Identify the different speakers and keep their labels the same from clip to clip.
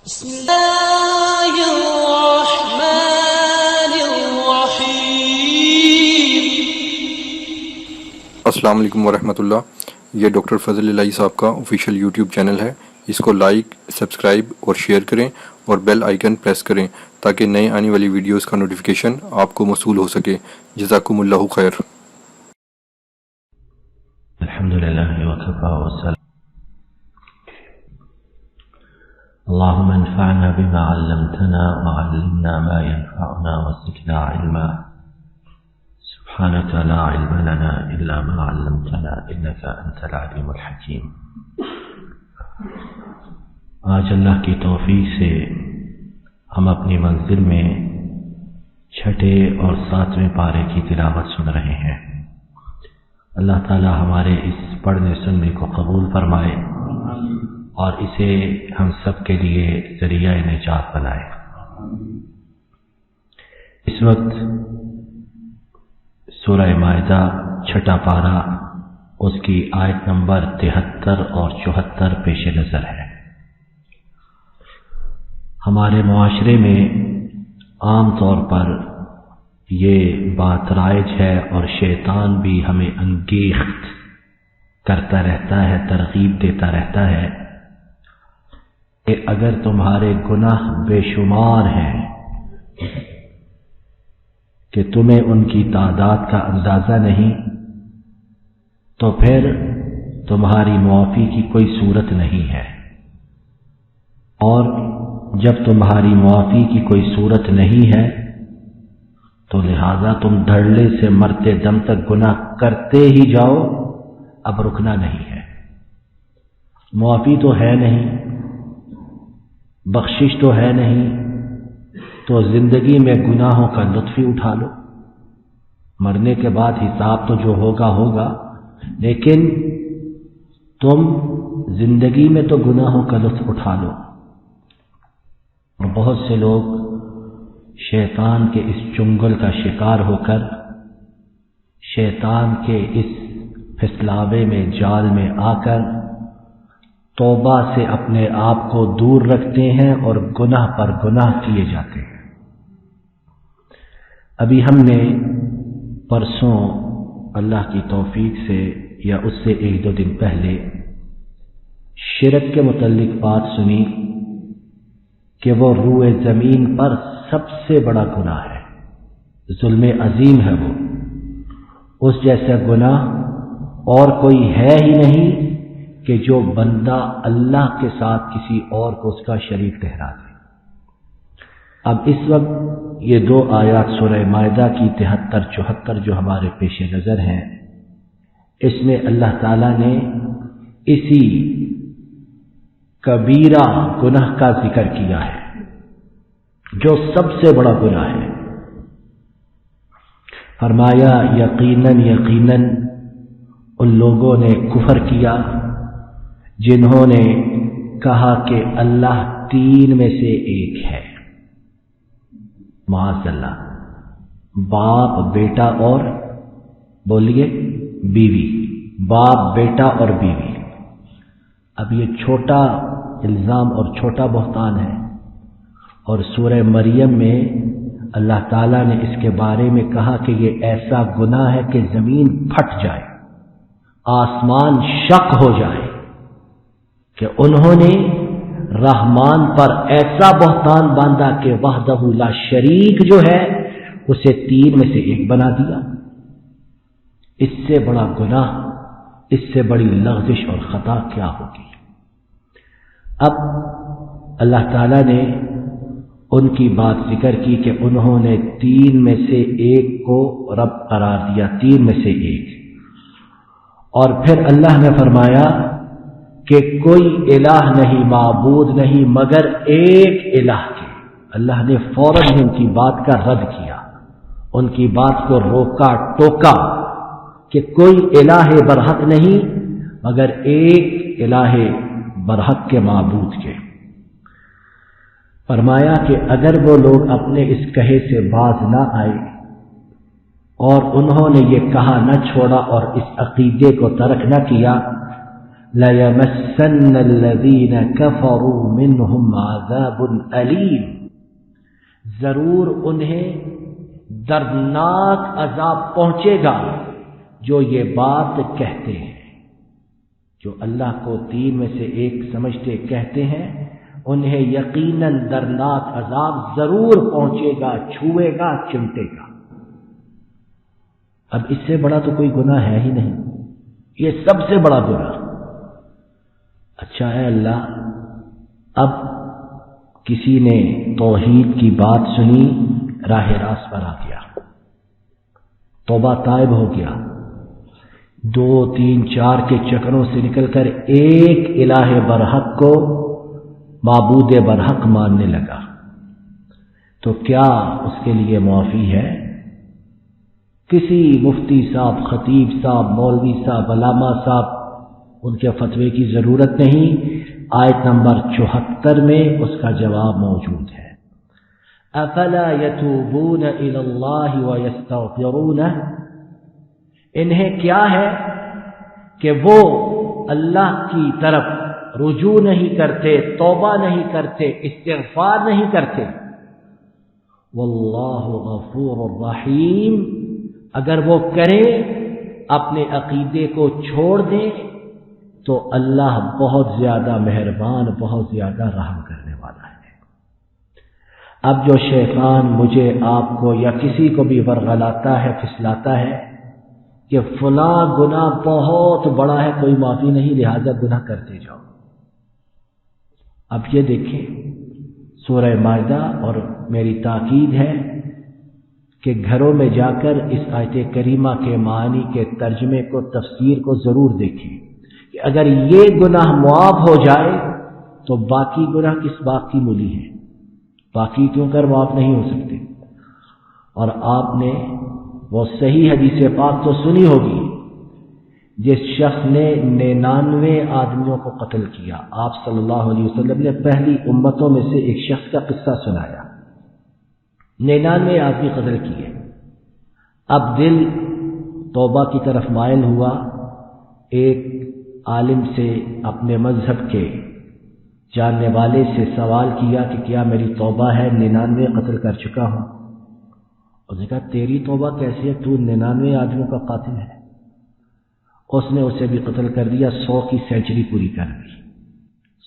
Speaker 1: بسم اللہ الرحمن الرحیم۔
Speaker 2: السلام علیکم ورحمۃ اللہ۔ یہ ڈاکٹر فضل الہی صاحب کا آفیشیل یوٹیوب چینل ہے، اس کو لائک، سبسکرائب اور شیئر کریں اور بیل آئیکن پریس کریں تاکہ نئے آنے والی ویڈیوز کا نوٹیفیکیشن آپ کو موصول ہو سکے۔ جزاکم اللہ خیر۔
Speaker 3: الحمدللہ وکفى والسلام اللهم انفعنا بما علمتنا وعلمنا ما ينفعنا وزدنا علما سبحانك لا علم لنا إلا ما علمتنا إنك أنت العليم الحكيم۔ آج اللہ کی توفیق سے ہم اپنی منزل میں چھٹے اور ساتویں پارے کی تلاوت سن رہے ہیں۔ اللہ تعالی ہمارے اس پڑھنے سننے کو قبول فرمائے اور اسے ہم سب کے لیے ذریعہ نجات بنائے۔ اس وقت سورہ مائدہ چھٹا پارہ، اس کی آیت نمبر 73 اور 74 پیش نظر ہے۔ ہمارے معاشرے میں عام طور پر یہ بات رائج ہے اور شیطان بھی ہمیں انگیخت کرتا رہتا ہے، ترغیب دیتا رہتا ہے کہ اگر تمہارے گناہ بے شمار ہیں کہ تمہیں ان کی تعداد کا اندازہ نہیں، تو پھر تمہاری معافی کی کوئی صورت نہیں ہے، اور جب تمہاری معافی کی کوئی صورت نہیں ہے تو لہذا تم دھڑلے سے مرتے دم تک گناہ کرتے ہی جاؤ، اب رکنا نہیں ہے۔ معافی تو ہے نہیں، بخشش تو ہے نہیں، تو زندگی میں گناہوں کا لطف ہی اٹھا لو۔ مرنے کے بعد حساب تو جو ہوگا ہوگا، لیکن تم زندگی میں تو گناہوں کا لطف اٹھا لو۔ اور بہت سے لوگ شیطان کے اس چنگل کا شکار ہو کر شیطان کے اس پھسلاوے میں، جال میں آ کر توبہ سے اپنے آپ کو دور رکھتے ہیں اور گناہ پر گناہ کیے جاتے ہیں۔ ابھی ہم نے پرسوں اللہ کی توفیق سے یا اس سے ایک دو دن پہلے شرک کے متعلق بات سنی کہ وہ روئے زمین پر سب سے بڑا گناہ ہے، ظلم عظیم ہے وہ۔ اس جیسا گناہ اور کوئی ہے ہی نہیں کہ جو بندہ اللہ کے ساتھ کسی اور کو اس کا شریک ٹھہرا دے۔ اب اس وقت یہ دو آیات سورہ مائدہ کی 73-74 جو ہمارے پیش نظر ہیں، اس میں اللہ تعالیٰ نے اسی کبیرہ گناہ کا ذکر کیا ہے جو سب سے بڑا گناہ ہے۔ فرمایا یقیناً ان لوگوں نے کفر کیا جنہوں نے کہا کہ اللہ تین میں سے ایک ہے۔ معاذ اللہ، باپ، بیٹا اور بولیے بیوی، باپ، بیٹا اور بیوی۔ اب یہ چھوٹا الزام اور چھوٹا بہتان ہے، اور سورہ مریم میں اللہ تعالیٰ نے اس کے بارے میں کہا کہ یہ ایسا گناہ ہے کہ زمین پھٹ جائے، آسمان شق ہو جائے کہ انہوں نے رحمان پر ایسا بہتان باندھا کہ وحدہ لا شریک جو ہے اسے تین میں سے ایک بنا دیا۔ اس سے بڑا گناہ، اس سے بڑی لغزش اور خطا کیا ہوگی؟ اب اللہ تعالیٰ نے ان کی بات ذکر کی کہ انہوں نے تین میں سے ایک کو رب قرار دیا، تین میں سے ایک، اور پھر اللہ نے فرمایا کہ کوئی الہ نہیں، معبود نہیں مگر ایک الہ کے۔ اللہ نے فوراً ہی ان کی بات کا رد کیا، ان کی بات کو روکا ٹوکا کہ کوئی الہ برحق نہیں مگر ایک الہ برحق کے معبود کے۔ فرمایا کہ اگر وہ لوگ اپنے اس کہے سے باز نہ آئے اور انہوں نے یہ کہا نہ چھوڑا اور اس عقیدے کو ترک نہ کیا، لَيَمَسَّنَّ الَّذِينَ كَفَرُوا مِنْهُمْ عَذَابٌ أَلِيمٌ، ضرور انہیں دردناک عذاب پہنچے گا جو یہ بات کہتے ہیں، جو اللہ کو تین میں سے ایک سمجھتے کہتے ہیں، انہیں یقیناً دردناک عذاب ضرور پہنچے گا، چھوئے گا، چمٹے گا۔ اب اس سے بڑا تو کوئی گناہ ہے ہی نہیں، یہ سب سے بڑا گناہ۔ اچھا ہے اللہ، اب کسی نے توحید کی بات سنی، راہ راست پر آ گیا، توبہ طائب ہو گیا، 2 3 4 کے چکروں سے نکل کر ایک الہ برحق کو معبود برحق ماننے لگا، تو کیا اس کے لیے معافی ہے؟ کسی مفتی صاحب، خطیب صاحب، مولوی صاحب، علامہ صاحب ان کے فتوے کی ضرورت نہیں۔ آیت نمبر 74 میں اس کا جواب موجود ہے۔ افلا یتوبون الی اللہ ویستغفرونہ، انہیں کیا ہے کہ وہ اللہ کی طرف رجوع نہیں کرتے، توبہ نہیں کرتے، استغفار نہیں کرتے۔ واللہ غفور الرحیم، اگر وہ کریں، اپنے عقیدے کو چھوڑ دیں تو اللہ بہت زیادہ مہربان، بہت زیادہ رحم کرنے والا ہے۔ اب جو شیطان مجھے، آپ کو یا کسی کو بھی ورغلاتا ہے، پھسلاتا ہے کہ فلاں گناہ بہت بڑا ہے، کوئی معافی نہیں، لہذا گناہ کرتے جاؤ۔ اب یہ دیکھیں سورہ مائدہ، اور میری تاکید ہے کہ گھروں میں جا کر اس آیت کریمہ کے معنی کے ترجمے کو، تفسیر کو ضرور دیکھیں کہ اگر یہ گناہ معاف ہو جائے تو باقی گناہ کس بات کی مولی ہے، باقی کیوں کر معاف نہیں ہو سکتے۔ اور آپ نے وہ صحیح حدیث پاک تو سنی ہوگی، جس شخص نے 99 آدمیوں کو قتل کیا، آپ صلی اللہ علیہ وسلم نے پہلی امتوں میں سے ایک شخص کا قصہ سنایا، 99 آدمی قتل کیے۔ اب دل توبہ کی طرف مائل ہوا، ایک عالم سے، اپنے مذہب کے جاننے والے سے سوال کیا کہ کیا میری توبہ ہے، 99 قتل کر چکا ہوں۔ اس نے کہا تیری توبہ کیسی ہے، تو 99 آدمیوں کا قاتل ہے۔ اس نے اسے بھی قتل کر دیا، 100 کی سینچری پوری کر دی،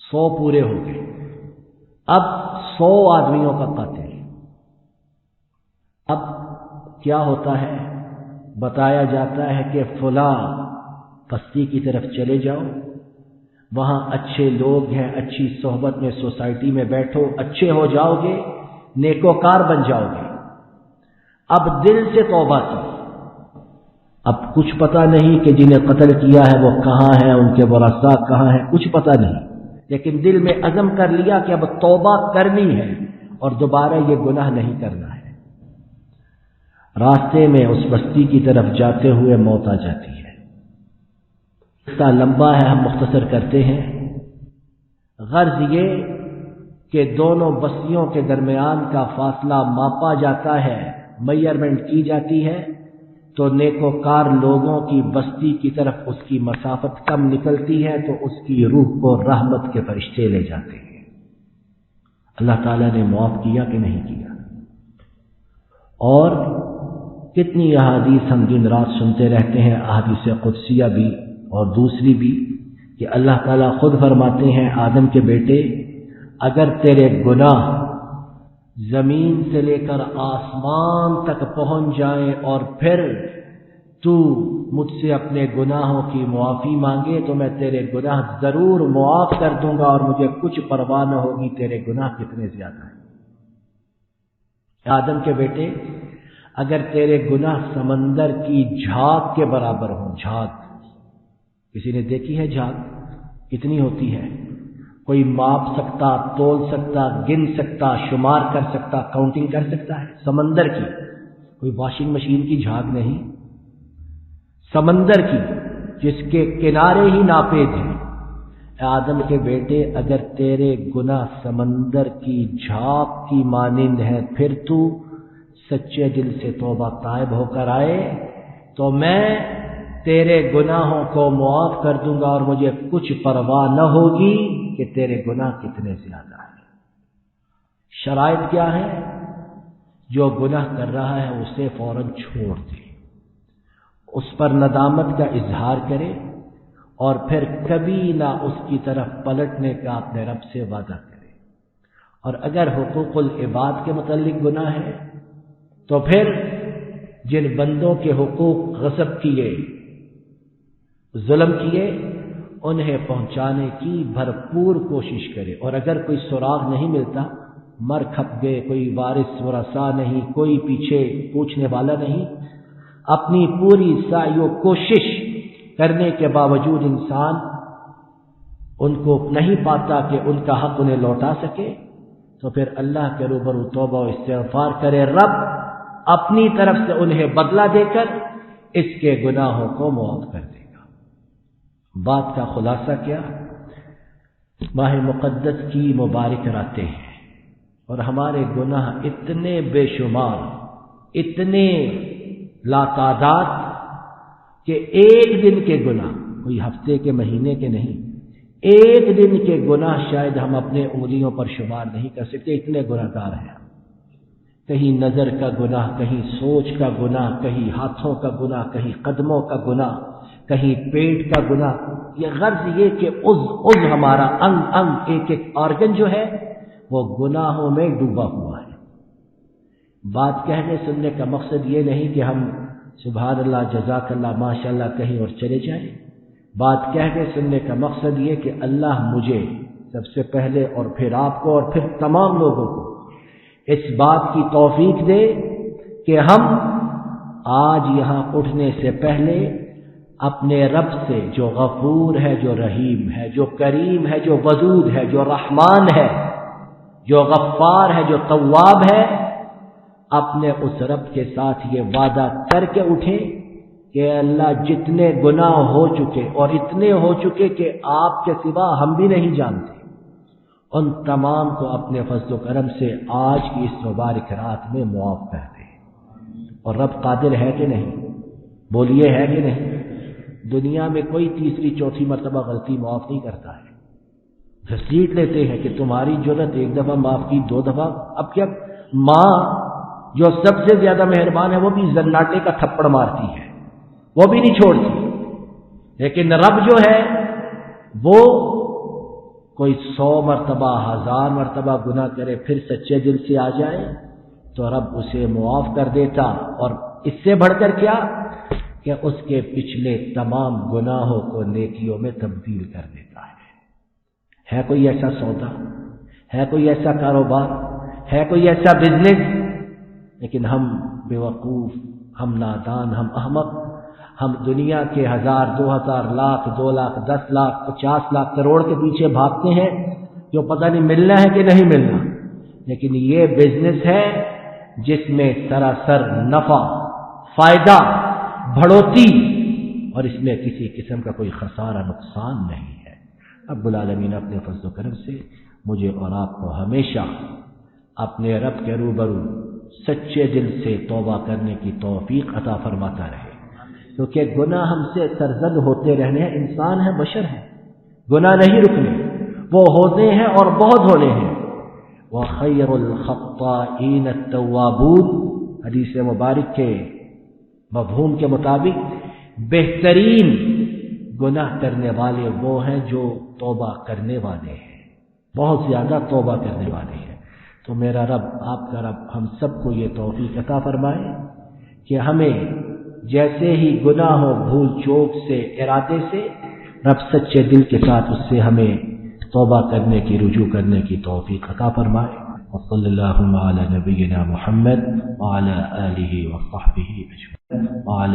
Speaker 3: 100 پورے ہو گئے، اب 100 آدمیوں کا قاتل۔ اب کیا ہوتا ہے، بتایا جاتا ہے کہ فلاں بستی کی طرف چلے جاؤ، وہاں اچھے لوگ ہیں، اچھی صحبت میں، سوسائٹی میں بیٹھو، اچھے ہو جاؤ گے، نیکوکار بن جاؤ گے۔ اب دل سے توبہ کی، اب کچھ پتہ نہیں کہ جنہیں قتل کیا ہے وہ کہاں ہیں، ان کے ورثاء کہاں ہیں، کچھ پتہ نہیں، لیکن دل میں عزم کر لیا کہ اب توبہ کرنی ہے اور دوبارہ یہ گناہ نہیں کرنا ہے۔ راستے میں اس بستی کی طرف جاتے ہوئے موت آ جاتی ہے۔ قصہ لمبا ہے، ہم مختصر کرتے ہیں۔ غرض یہ کہ دونوں بستیوں کے درمیان کا فاصلہ ماپا جاتا ہے، میئرمنٹ کی جاتی ہے، تو نیکوکار لوگوں کی بستی کی طرف اس کی مسافت کم نکلتی ہے، تو اس کی روح کو رحمت کے فرشتے لے جاتے ہیں۔ اللہ تعالیٰ نے معاف کیا کہ نہیں کیا؟ اور کتنی احادیث ہم دن رات سنتے رہتے ہیں، احادیث قدسیہ بھی اور دوسری بھی، کہ اللہ تعالیٰ خود فرماتے ہیں آدم کے بیٹے، اگر تیرے گناہ زمین سے لے کر آسمان تک پہنچ جائیں اور پھر تو مجھ سے اپنے گناہوں کی معافی مانگے تو میں تیرے گناہ ضرور معاف کر دوں گا، اور مجھے کچھ پرواہ نہ ہوگی تیرے گناہ کتنے زیادہ ہیں۔ آدم کے بیٹے، اگر تیرے گناہ سمندر کی جھاگ کے برابر ہوں، جھاگ، کسی نے دیکھی ہے جھاگ کتنی ہوتی ہے؟ کوئی ماپ سکتا، تول سکتا، گن سکتا، شمار کر سکتا، کاؤنٹنگ کر سکتا ہے؟ سمندر کی، کوئی واشنگ مشین کی جھاگ نہیں، سمندر کی، جس کے کنارے ہی ناپید ہیں۔ آدم کے بیٹے، اگر تیرے گناہ سمندر کی جھاگ کی مانند ہے، پھر تو سچے دل سے توبہ طائب ہو کر آئے تو میں تیرے گناہوں کو معاف کر دوں گا اور مجھے کچھ پرواہ نہ ہوگی کہ تیرے گناہ کتنے زیادہ ہیں۔ شرائط کیا ہے؟ جو گناہ کر رہا ہے اسے فوراً چھوڑ دے، اس پر ندامت کا اظہار کرے اور پھر کبھی نہ اس کی طرف پلٹنے کا اپنے رب سے وعدہ کرے۔ اور اگر حقوق العباد کے متعلق گناہ ہے تو پھر جن بندوں کے حقوق غصب کیے، ظلم کیے، انہیں پہنچانے کی بھرپور کوشش کرے۔ اور اگر کوئی سراغ نہیں ملتا، مر کھپ گئے، کوئی وارث ورثہ نہیں، کوئی پیچھے پوچھنے والا نہیں، اپنی پوری سعی و کوشش کرنے کے باوجود انسان ان کو نہیں پاتا کہ ان کا حق انہیں لوٹا سکے، تو پھر اللہ کے روبرو توبہ و استغفار کرے، رب اپنی طرف سے انہیں بدلہ دے کر اس کے گناہوں کو معاف کر دے گا۔ بات کا خلاصہ کیا؟ ماہ مقدس کی مبارک راتیں ہیں اور ہمارے گناہ اتنے بے شمار، اتنے لاتعداد کہ ایک دن کے گناہ، کوئی ہفتے کے مہینے کے نہیں، ایک دن کے گناہ شاید ہم اپنے انگلیوں پر شمار نہیں کر سکتے، اتنے گناہگار ہیں۔ کہیں نظر کا گناہ، کہیں سوچ کا گناہ، کہیں ہاتھوں کا گناہ، کہیں قدموں کا گناہ، کہیں پیٹ کا گناہ۔ یہ غرض یہ کہ عضو ہمارا انگ انگ، ایک ایک آرگن جو ہے وہ گناہوں میں ڈوبا ہوا ہے۔ بات کہنے سننے کا مقصد یہ نہیں کہ ہم سبحان اللہ، جزاک اللہ، ماشاء اللہ کہیں اور چلے جائیں۔ بات کہنے سننے کا مقصد یہ کہ اللہ مجھے سب سے پہلے اور پھر آپ کو اور پھر تمام لوگوں کو اس بات کی توفیق دے کہ ہم آج یہاں اٹھنے سے پہلے اپنے رب سے، جو غفور ہے، جو رحیم ہے، جو کریم ہے، جو ودود ہے، جو رحمان ہے، جو غفار ہے، جو تواب ہے، اپنے اس رب کے ساتھ یہ وعدہ کر کے اٹھے کہ اللہ جتنے گناہ ہو چکے اور اتنے ہو چکے کہ آپ کے سوا ہم بھی نہیں جانتے، ان تمام کو اپنے فضل و کرم سے آج کی اس مبارک رات میں معاف کر دے۔ اور رب قادر ہے کہ نہیں؟ بولیے ہے کہ نہیں؟ دنیا میں کوئی تیسری چوتھی مرتبہ غلطی معاف نہیں کرتا ہے۔ گھسیٹ لیتے ہیں کہ تمہاری جرت، ایک دفعہ معاف کی، دو دفعہ، اب کیا؟ ماں جو سب سے زیادہ مہربان ہے وہ بھی زناٹے کا تھپڑ مارتی ہے، وہ بھی نہیں چھوڑتی، لیکن رب جو ہے وہ کوئی 100 مرتبہ 1000 مرتبہ گناہ کرے پھر سچے دل سے آ جائے تو رب اسے معاف کر دیتا، اور اس سے بڑھ کر کیا کہ اس کے پچھلے تمام گناہوں کو نیکیوں میں تبدیل کر دیتا ہے کوئی ایسا سودا؟ ہے کوئی ایسا کاروبار؟ ہے کوئی ایسا بزنس؟ لیکن ہم بیوقوف، ہم نادان، ہم احمق، ہم دنیا کے 1000 2000 لاکھ 2 لاکھ 10 لاکھ 50 لاکھ کروڑ کے پیچھے بھاگتے ہیں جو پتہ نہیں ملنا ہے کہ نہیں ملنا، لیکن یہ بزنس ہے جس میں سراسر نفع، فائدہ، بڑھوتی، اور اس میں کسی قسم کا کوئی خسارہ نقصان نہیں ہے۔ رب العالمین اپنے فضل و کرم سے مجھے اور آپ کو ہمیشہ اپنے رب کے روبرو سچے دل سے توبہ کرنے کی توفیق عطا فرماتا رہے، کیونکہ گناہ ہم سے سرزد ہوتے رہنے ہیں، انسان ہے، بشر ہے، گناہ نہیں رکنے، وہ ہوتے ہیں اور بہت ہونے ہیں۔ وَخَيْرُ الْخَطَّائِينَ التَّوَّابُونَ، حدیث مبارک کے مفہوم کے مطابق بہترین گناہ کرنے والے وہ ہیں جو توبہ کرنے والے ہیں، بہت زیادہ توبہ کرنے والے ہیں۔ تو میرا رب، آپ کا رب ہم سب کو یہ توفیق عطا فرمائے کہ ہمیں جیسے ہی گناہ ہو، بھول چوک سے، ارادے سے، رب سچے دل کے ساتھ اس سے ہمیں توبہ کرنے کی، رجوع کرنے کی توفیق عطا فرمائے۔ وصلی اللہ علی نبینا محمد وعلی آلہ وصحبہ اجمعین۔